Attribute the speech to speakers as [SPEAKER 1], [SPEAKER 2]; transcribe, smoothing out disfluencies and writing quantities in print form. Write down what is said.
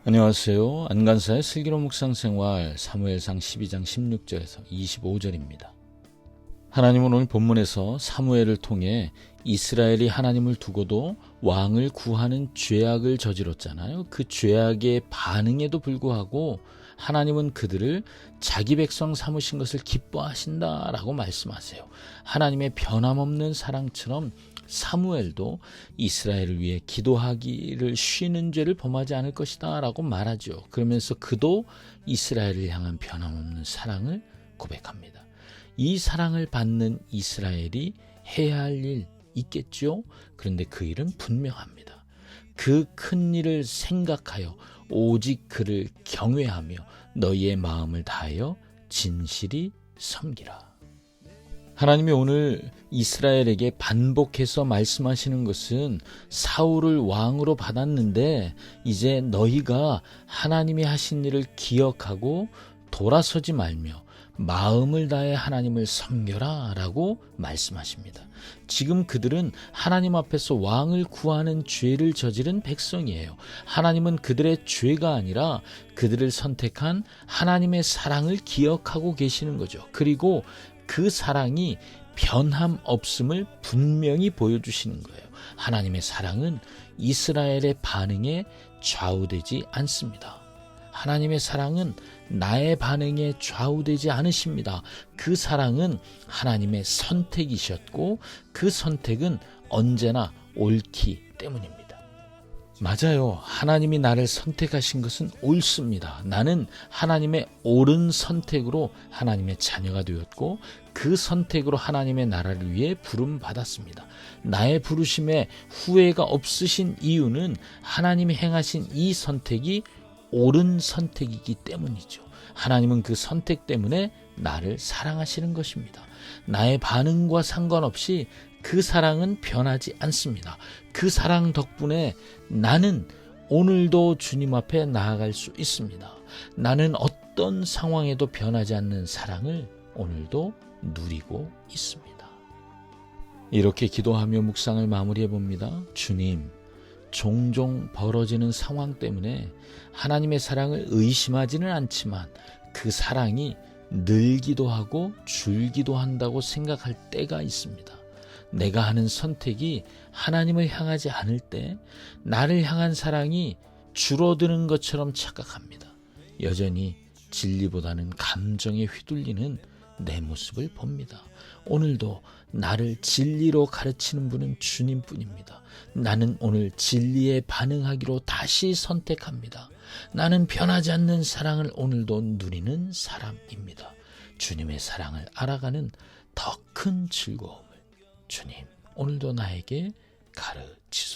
[SPEAKER 1] 안녕하세요. 안간사의 슬기로운 묵상생활 사무엘상 12장 16절에서 25절입니다. 하나님은 오늘 본문에서 사무엘을 통해 이스라엘이 하나님을 두고도 왕을 구하는 죄악을 저질렀잖아요. 그 죄악의 반응에도 불구하고 하나님은 그들을 자기 백성 삼으신 것을 기뻐하신다라고 말씀하세요. 하나님의 변함없는 사랑처럼 사무엘도 이스라엘을 위해 기도하기를 쉬는 죄를 범하지 않을 것이다 라고 말하죠. 그러면서 그도 이스라엘을 향한 변함없는 사랑을 고백합니다. 이 사랑을 받는 이스라엘이 해야 할 일 있겠죠. 그런데 그 일은 분명합니다. 그 큰 일을 생각하여 오직 그를 경외하며 너희의 마음을 다하여 진실이 섬기라. 하나님이 오늘 이스라엘에게 반복해서 말씀하시는 것은 사울을 왕으로 받았는데 이제 너희가 하나님이 하신 일을 기억하고 돌아서지 말며 마음을 다해 하나님을 섬겨라 라고 말씀하십니다. 지금 그들은 하나님 앞에서 왕을 구하는 죄를 저지른 백성이에요. 하나님은 그들의 죄가 아니라 그들을 선택한 하나님의 사랑을 기억하고 계시는 거죠. 그리고 그 사랑이 변함없음을 분명히 보여주시는 거예요. 하나님의 사랑은 이스라엘의 반응에 좌우되지 않습니다. 하나님의 사랑은 나의 반응에 좌우되지 않으십니다. 그 사랑은 하나님의 선택이셨고 그 선택은 언제나 옳기 때문입니다. 맞아요. 하나님이 나를 선택하신 것은 옳습니다. 나는 하나님의 옳은 선택으로 하나님의 자녀가 되었고 그 선택으로 하나님의 나라를 위해 부름받았습니다. 나의 부르심에 후회가 없으신 이유는 하나님이 행하신 이 선택이 옳은 선택이기 때문이죠. 하나님은 그 선택 때문에 나를 사랑하시는 것입니다. 나의 반응과 상관없이 그 사랑은 변하지 않습니다. 그 사랑 덕분에 나는 오늘도 주님 앞에 나아갈 수 있습니다. 나는 어떤 상황에도 변하지 않는 사랑을 오늘도 누리고 있습니다. 이렇게 기도하며 묵상을 마무리해 봅니다. 주님, 종종 벌어지는 상황 때문에 하나님의 사랑을 의심하지는 않지만 그 사랑이 늘기도 하고 줄기도 한다고 생각할 때가 있습니다. 내가 하는 선택이 하나님을 향하지 않을 때 나를 향한 사랑이 줄어드는 것처럼 착각합니다. 여전히 진리보다는 감정에 휘둘리는 내 모습을 봅니다. 오늘도 나를 진리로 가르치는 분은 주님뿐입니다. 나는 오늘 진리에 반응하기로 다시 선택합니다. 나는 변하지 않는 사랑을 오늘도 누리는 사람입니다. 주님의 사랑을 알아가는 더 큰 즐거움을 주님 오늘도 나에게 가르치소서.